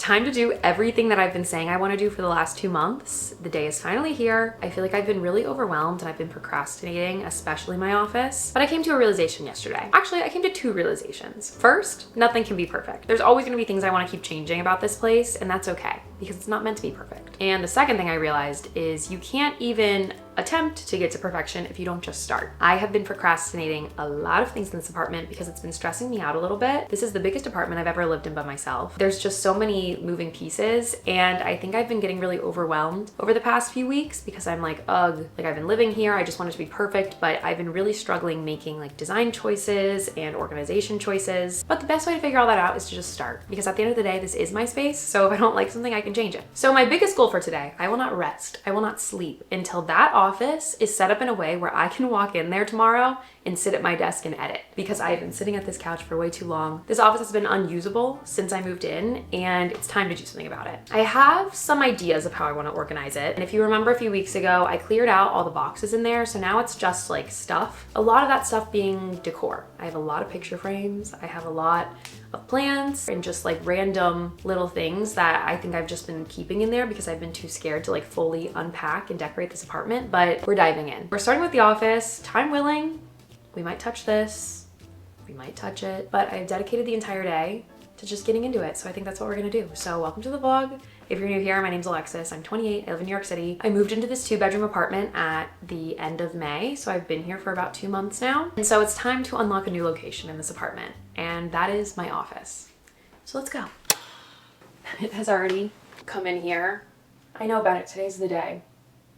time to do everything that I've been saying I want to do for the last 2 months. The day is finally here. I feel like I've been really overwhelmed and I've been procrastinating, especially my office. But I came to a realization yesterday. Actually, I came to 2 realizations. First, nothing can be perfect. There's always going to be things I want to keep changing about this place, and that's okay because it's not meant to be perfect. And the second thing I realized is you can't even attempt to get to perfection if you don't just start. I have been procrastinating a lot of things in this apartment because it's been stressing me out a little bit. This is the biggest apartment I've ever lived in by myself. There's just so many moving pieces, and I think I've been getting really overwhelmed over the past few weeks because I'm like, ugh, like I've been living here, I just want it to be perfect, but I've been really struggling making like design choices and organization choices. But the best way to figure all that out is to just start, because at the end of the day, this is my space, so if I don't like something, I can change it. So my biggest goal for today, I will not rest, I will not sleep until that office is set up in a way where I can walk in there tomorrow and sit at my desk and edit, because I have been sitting at this couch for way too long. This office has been unusable since I moved in, and it's time to do something about it. I have some ideas of how I want to organize it, and if you remember a few weeks ago, I cleared out all the boxes in there, so now it's just like stuff. A lot of that stuff being decor. I have a lot of picture frames, I have a lot of plants, and just like random little things that I think I've just been keeping in there because I've been too scared to like fully unpack and decorate this apartment, but we're diving in. We're starting with the office. Time willing, we might touch this, we might touch it, but I've dedicated the entire day to just getting into it, so I think that's what we're gonna do. So welcome to the vlog. If you're new here, my name's Alexis, I'm 28, I live in New York City. I moved into this 2-bedroom apartment at the end of May, so I've been here for about 2 months now. And so it's time to unlock a new location in this apartment, and that is my office. So let's go. It has already come in here. I know about it, today's the day.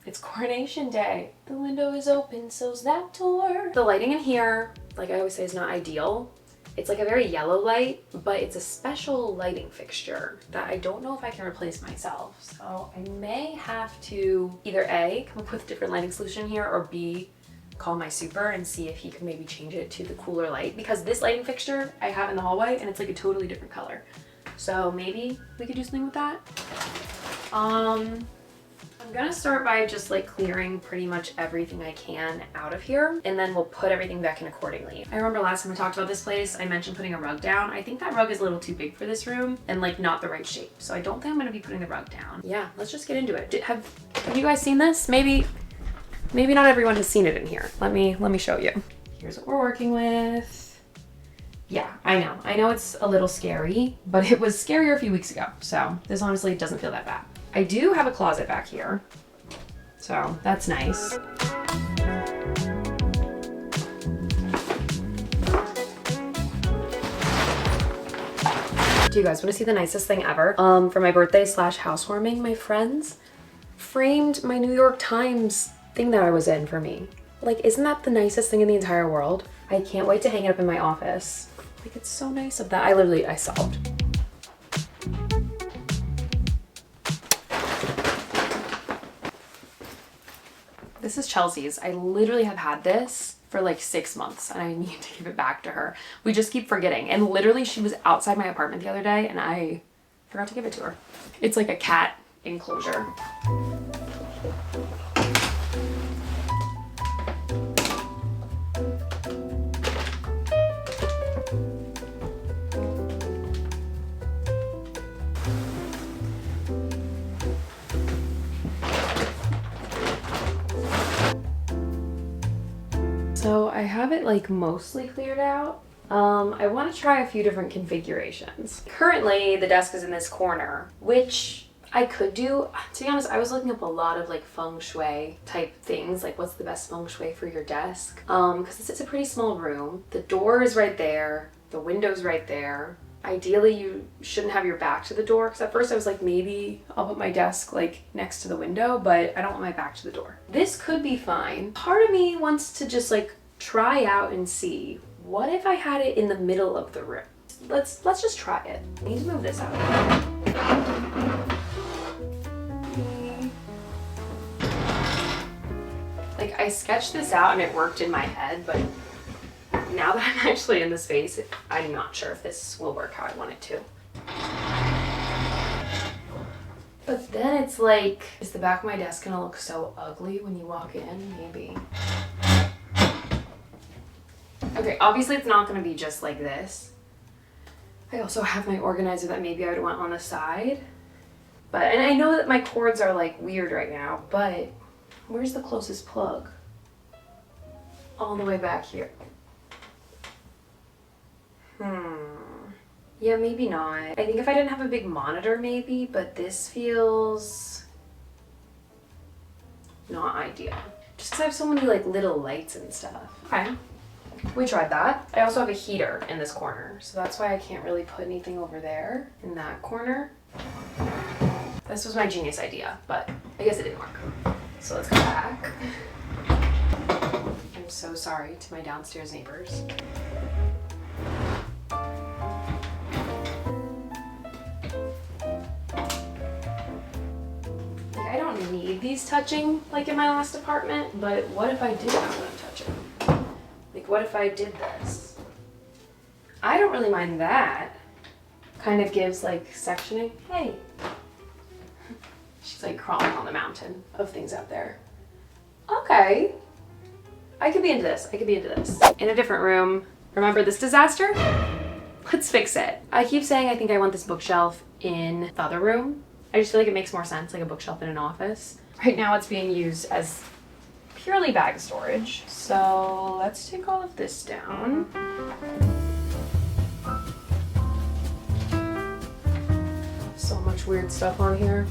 It's coronation day. The window is open, so's that door. The lighting in here, like I always say, is not ideal. It's like a very yellow light, but it's a special lighting fixture that I don't know if I can replace myself. So I may have to either A, come up with a different lighting solution here, or B, call my super and see if he can maybe change it to the cooler light, because this lighting fixture I have in the hallway and it's like a totally different color. So maybe we could do something with that. I'm gonna start by just like clearing pretty much everything I can out of here, and then we'll put everything back in accordingly. I remember last time I talked about this place, I mentioned putting a rug down. I think that rug is a little too big for this room and like not the right shape. So I don't think I'm gonna be putting the rug down. Yeah, let's just get into it. Have you guys seen this? Maybe not everyone has seen it in here. Let me show you. Here's what we're working with. Yeah, I know it's a little scary, but it was scarier a few weeks ago. So this honestly doesn't feel that bad. I do have a closet back here, so that's nice. Do you guys want to see the nicest thing ever? For my birthday / housewarming, my friends framed my New York Times thing that I was in for me. Like, isn't that the nicest thing in the entire world? I can't wait to hang it up in my office. Like, it's so nice of that. I solved. This is Chelsea's. I literally have had this for like 6 months and I need to give it back to her. We just keep forgetting. And literally she was outside my apartment the other day and I forgot to give it to her. It's like a cat enclosure. So I have it like mostly cleared out. I want to try a few different configurations. Currently the desk is in this corner, which I could do. To be honest, I was looking up a lot of like feng shui type things, like what's the best feng shui for your desk, because it's a pretty small room. The door is right there, the window's right there. Ideally you shouldn't have your back to the door, because at first I was like, maybe I'll put my desk like next to the window, but I don't want my back to the door. This could be fine. Part of me wants to just like try out and see, what if I had it in the middle of the room? Let's just try it. I need to move this out. Like, I sketched this out and it worked in my head, but now that I'm actually in the space, I'm not sure if this will work how I want it to. But then it's like, is the back of my desk gonna look so ugly when you walk in? Maybe. Okay, obviously it's not gonna be just like this, I also have my organizer that maybe I would want on the side. And I know that my cords are like weird right now, but where's the closest plug? All the way back here. Yeah, maybe not. I think if I didn't have a big monitor maybe, but this feels not ideal. Just because I have so many like little lights and stuff. Okay, we tried that. I also have a heater in this corner, so that's why I can't really put anything over there in that corner. This was my genius idea, but I guess it didn't work. So let's go back. I'm so sorry to my downstairs neighbors. I don't need these touching like in my last apartment, but what if I did not want them touching? Like what if I did this? I don't really mind that. Kind of gives like sectioning. Hey. She's like crawling on the mountain of things out there. Okay. I could be into this. I could be into this. In a different room. Remember this disaster? Let's fix it. I keep saying I think I want this bookshelf in the other room. I just feel like it makes more sense, like a bookshelf in an office. Right now it's being used as purely bag storage. So let's take all of this down. So much weird stuff on here.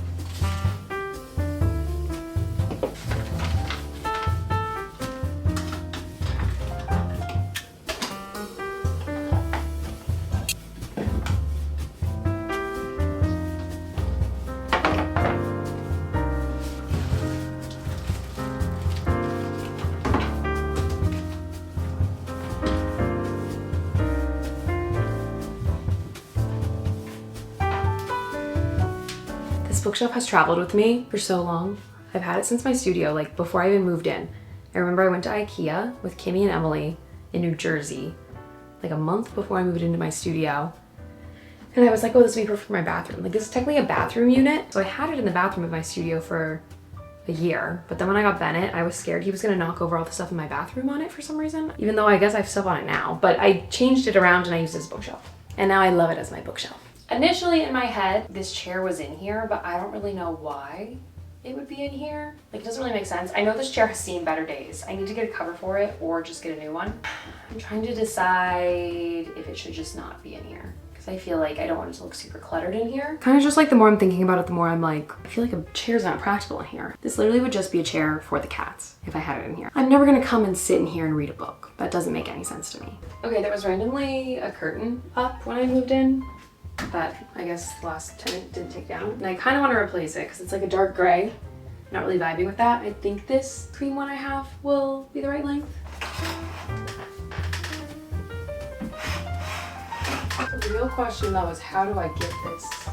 This bookshelf has traveled with me for so long. I've had it since my studio, like before I even moved in. I remember I went to IKEA with Kimmy and Emily in New Jersey, like a month before I moved into my studio. And I was like, oh, this would be perfect for my bathroom. Like this is technically a bathroom unit. So I had it in the bathroom of my studio for a year. But then when I got Bennett, I was scared he was gonna knock over all the stuff in my bathroom on it for some reason. Even though I guess I have stuff on it now. But I changed it around and I used it as a bookshelf. And now I love it as my bookshelf. Initially in my head, this chair was in here, but I don't really know why it would be in here. Like, it doesn't really make sense. I know this chair has seen better days. I need to get a cover for it or just get a new one. I'm trying to decide if it should just not be in here, because I feel like I don't want it to look super cluttered in here. Kind of just like the more I'm thinking about it, the more I'm like, I feel like a chair's not practical in here. This literally would just be a chair for the cats if I had it in here. I'm never gonna come and sit in here and read a book. That doesn't make any sense to me. Okay, there was randomly a curtain up when I moved in that I guess the last tenant didn't take down. And I kind of want to replace it because it's like a dark gray. Not really vibing with that. I think this cream one I have will be the right length. The real question though is how do I get this?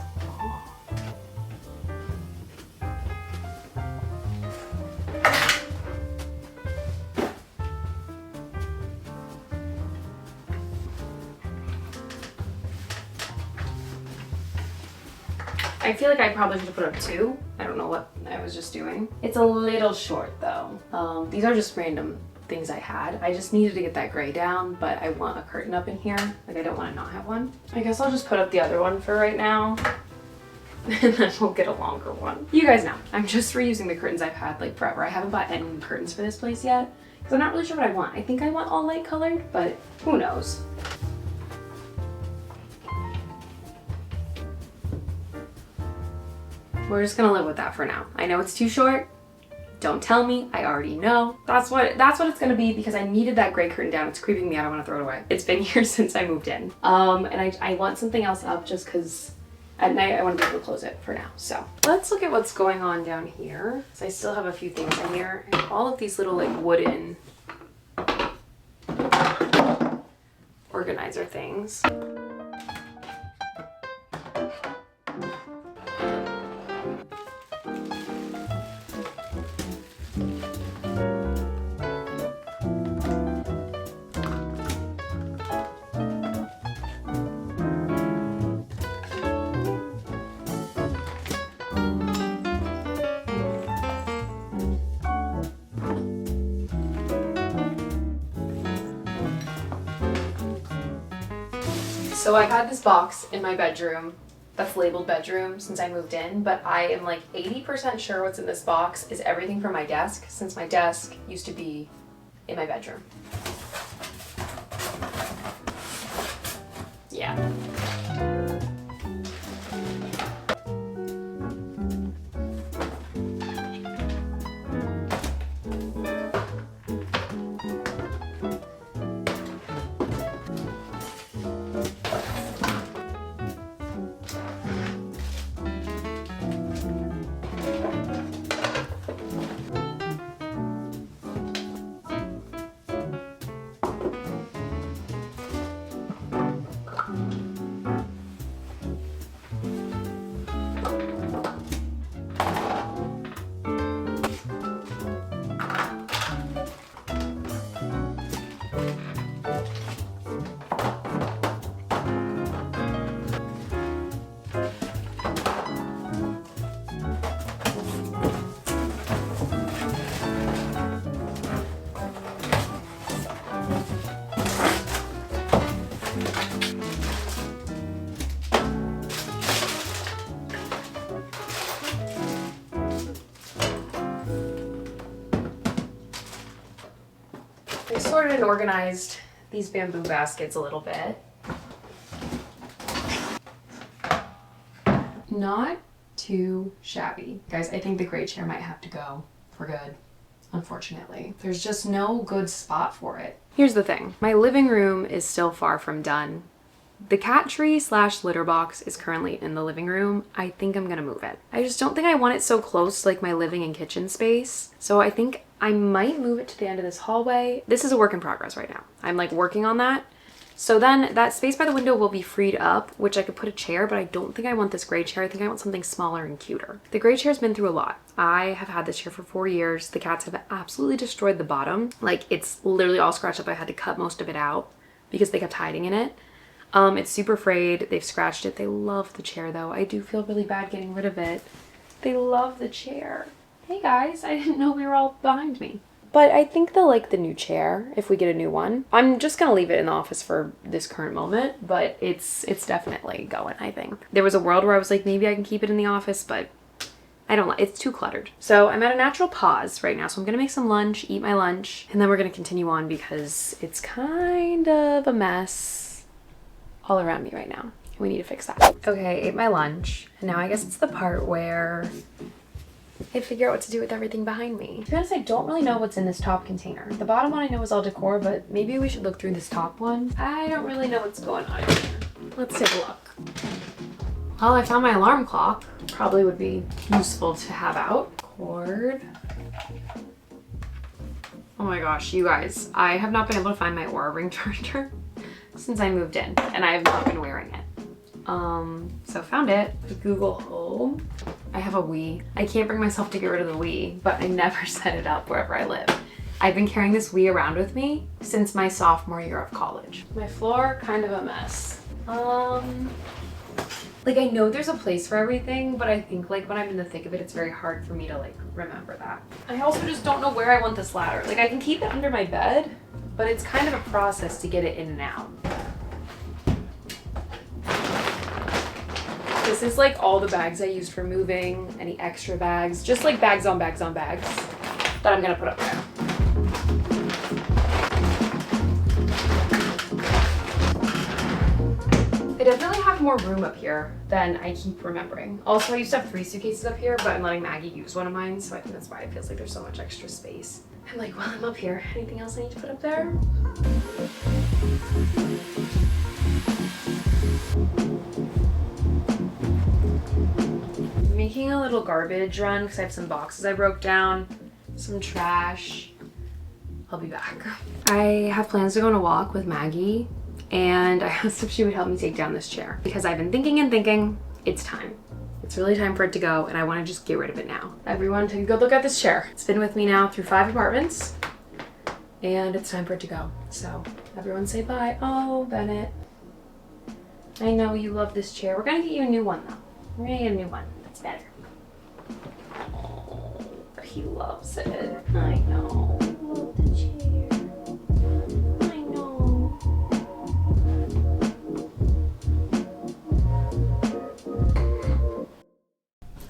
I feel like I probably should have put up 2. I don't know what I was just doing. It's a little short though. These are just random things I had. I just needed to get that gray down, but I want a curtain up in here. Like I don't want to not have one. I guess I'll just put up the other one for right now. And then we'll get a longer one. You guys know, I'm just reusing the curtains I've had like forever. I haven't bought any curtains for this place yet because I'm not really sure what I want. I think I want all light colored, but who knows? We're just gonna live with that for now. I know it's too short. Don't tell me, I already know. That's what it's gonna be because I needed that gray curtain down. It's creeping me out, I wanna throw it away. It's been years since I moved in. And I want something else up just cause at night I wanna be able to close it for now. So let's look at what's going on down here. So I still have a few things in here. And all of these little like wooden organizer things. So I've had this box in my bedroom that's labeled bedroom since I moved in, but I am like 80% sure what's in this box is everything from my desk, since my desk used to be in my bedroom. Yeah. I sorted and organized these bamboo baskets a little bit. Not too shabby. Guys, I think the gray chair might have to go for good, unfortunately. There's just no good spot for it. Here's the thing. My living room is still far from done. The cat tree / litter box is currently in the living room. I think I'm gonna move it. I just don't think I want it so close to like my living and kitchen space. So I think I might move it to the end of this hallway. This is a work in progress right now. I'm like working on that. So then that space by the window will be freed up, which I could put a chair, but I don't think I want this gray chair. I think I want something smaller and cuter. The gray chair's been through a lot. I have had this chair for 4 years. The cats have absolutely destroyed the bottom. Like, it's literally all scratched up. I had to cut most of it out because they kept hiding in it. It's super frayed. They've scratched it. They love the chair though. I do feel really bad getting rid of it. They love the chair. Hey guys, I didn't know we were all behind me. But I think they'll like the new chair if we get a new one. I'm just gonna leave it in the office for this current moment, but it's definitely going, I think. There was a world where I was like, maybe I can keep it in the office, but I don't like, it's too cluttered. So I'm at a natural pause right now. So I'm gonna make some lunch, eat my lunch, and then we're gonna continue on because it's kind of a mess all around me right now. We need to fix that. Okay, I ate my lunch, and now I guess it's the part where I figure out what to do with everything behind me. To be honest, I don't really know what's in this top container. The bottom one I know is all decor, but maybe we should look through this top one. I don't really know what's going on here. Let's take a look. Well, I found my alarm clock. Probably would be useful to have out. Cord. Oh my gosh, you guys. I have not been able to find my Aura ring charger since I moved in, and I have not been wearing it. So found it. Google Home. I have a Wii. I can't bring myself to get rid of the Wii, but I never set it up wherever I live. I've been carrying this Wii around with me since my sophomore year of college. My floor, kind of a mess. Like, I know there's a place for everything, but I think like when I'm in the thick of it, it's very hard for me to like remember that. I also just don't know where I want this ladder. Like, I can keep it under my bed, but it's kind of a process to get it in and out. This is like all the bags I used for moving, any extra bags, just like bags on bags on bags that I'm gonna put up there. I definitely have more room up here than I keep remembering. Also, I used to have 3 suitcases up here, but I'm letting Maggie use one of mine, so I think that's why it feels like there's so much extra space. I'm like, well, I'm up here. Anything else I need to put up there? Making a little garbage run because I have some boxes I broke down, some trash. I'll be back. I have plans to go on a walk with Maggie, and I asked if she would help me take down this chair because I've been thinking and thinking. It's time. It's really time for it to go, and I want to just get rid of it now. Everyone, take a good look at this chair. It's been with me now through 5 apartments, and it's time for it to go. So everyone say bye. Oh, Bennett. I know you love this chair. We're gonna get you a new one though. We're gonna get a new one. That's better. Oh, he loves it. I know. I love the chair. I know.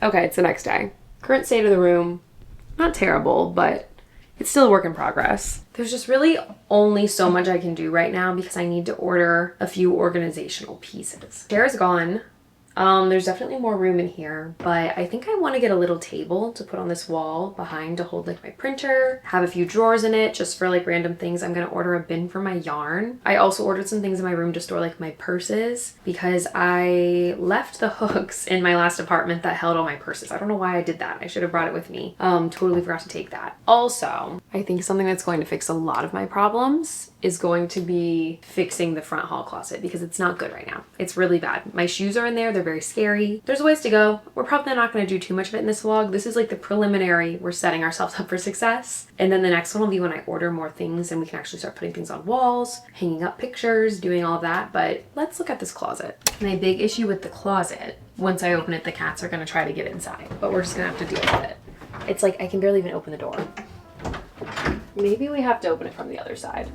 Okay, it's the next day. Current state of the room, not terrible, but it's still a work in progress. There's just really only so much I can do right now because I need to order a few organizational pieces. Chair is gone. There's definitely more room in here, but I think I want to get a little table to put on this wall behind to hold like my printer, have a few drawers in it just for like random things. I'm going to order a bin for my yarn. I also ordered some things in my room to store like my purses because I left the hooks in my last apartment that held all my purses. I don't know why I did that. I should have brought it with me. Totally forgot to take that. Also, I think something that's going to fix a lot of my problems is going to be fixing the front hall closet because it's not good right now. It's really bad. My shoes are in there. They're very scary. There's a ways to go. We're probably not going to do too much of it in this vlog. This is like the preliminary. We're setting ourselves up for success. And then the next one will be when I order more things and we can actually start putting things on walls, hanging up pictures, doing all of that. But let's look at this closet. My big issue with the closet, once I open it, the cats are going to try to get inside, but we're just going to have to deal with it. It's like I can barely even open the door. Maybe we have to open it from the other side.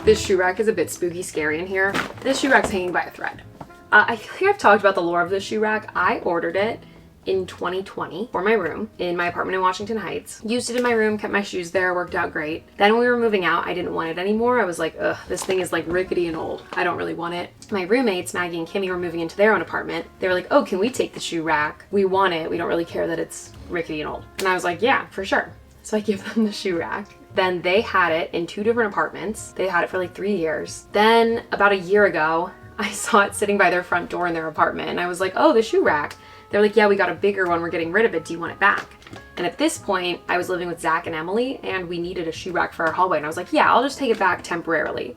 This shoe rack is a bit spooky scary in here. This shoe rack's hanging by a thread. I feel like I've talked about the lore of this shoe rack. I ordered it in 2020 for my room in my apartment in Washington Heights. Used it in my room, kept my shoes there, worked out great. Then when we were moving out, I didn't want it anymore. I was like, ugh, this thing is like rickety and old. I don't really want it. My roommates, Maggie and Kimmy, were moving into their own apartment. They were like, oh, can we take the shoe rack? We want it. We don't really care that it's rickety and old. And I was like, yeah, for sure. So I give them the shoe rack. Then they had it in 2 different apartments. They had it for like 3 years. Then about a year ago, I saw it sitting by their front door in their apartment. And I was like, oh, the shoe rack. They're like, yeah, we got a bigger one. We're getting rid of it. Do you want it back? And at this point, I was living with Zach and Emily and we needed a shoe rack for our hallway. And I was like, yeah, I'll just take it back temporarily.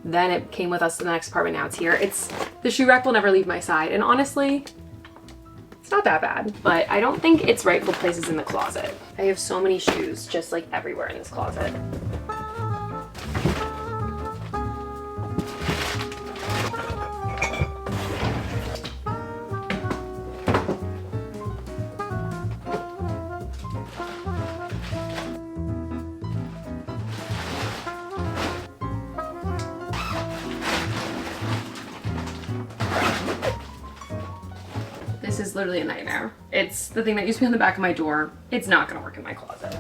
Then it came with us to the next apartment. Now it's here. The shoe rack will never leave my side. And honestly, it's not that bad, but I don't think its rightful place is in the closet. I have so many shoes just like everywhere in this closet. This is literally a nightmare. It's the thing that used to be on the back of my door. It's not gonna work in my closet.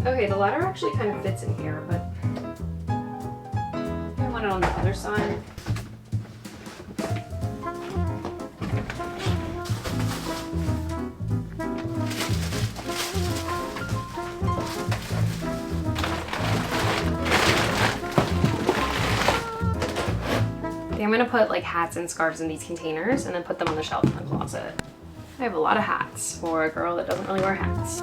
Okay, the ladder actually kind of fits in here, but I want it on the other side. I'm gonna put like hats and scarves in these containers and then put them on the shelf in the closet. I have a lot of hats for a girl that doesn't really wear hats.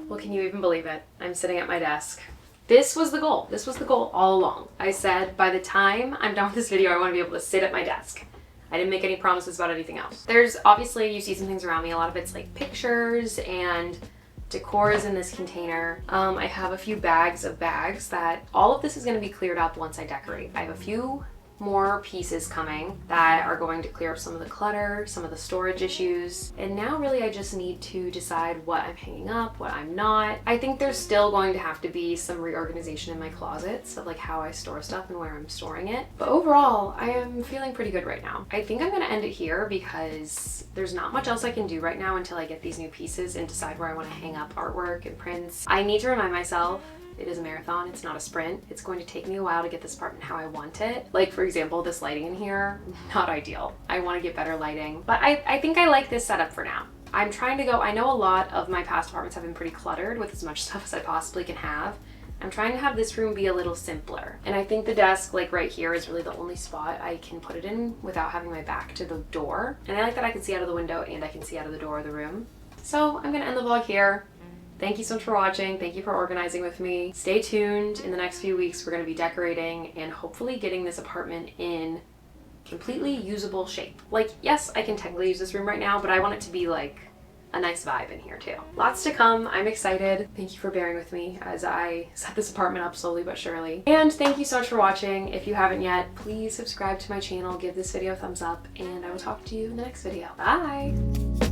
Well, can you even believe it? I'm sitting at my desk. This was the goal. This was the goal all along. I said by the time I'm done with this video, I want to be able to sit at my desk. I didn't make any promises about anything else. There's obviously, you see some things around me. A lot of it's like pictures and decor is in this container. I have a few bags of bags that all of this is going to be cleared up once I decorate. I have a few more pieces coming that are going to clear up some of the clutter, some of the storage issues. And now really I just need to decide what I'm hanging up, what I'm not. I think there's still going to have to be some reorganization in my closets of like how I store stuff and where I'm storing it. But overall, I am feeling pretty good right now. I think I'm gonna end it here because there's not much else I can do right now until I get these new pieces and decide where I want to hang up artwork and prints. I need to remind myself it is a marathon, it's not a sprint. It's going to take me a while to get this apartment how I want it. Like for example, this lighting in here, not ideal. I want to get better lighting, but I think I like this setup for now. I'm trying to go, I know a lot of my past apartments have been pretty cluttered with as much stuff as I possibly can have. I'm trying to have this room be a little simpler. And I think the desk like right here is really the only spot I can put it in without having my back to the door. And I like that I can see out of the window and I can see out of the door of the room. So I'm gonna end the vlog here. Thank you so much for watching. Thank you for organizing with me. Stay tuned. In the next few weeks, we're going to be decorating and hopefully getting this apartment in completely usable shape. Like, yes, I can technically use this room right now, but I want it to be like a nice vibe in here too. Lots to come. I'm excited. Thank you for bearing with me as I set this apartment up slowly but surely. And thank you so much for watching. If you haven't yet, please subscribe to my channel, give this video a thumbs up, and I will talk to you in the next video. Bye!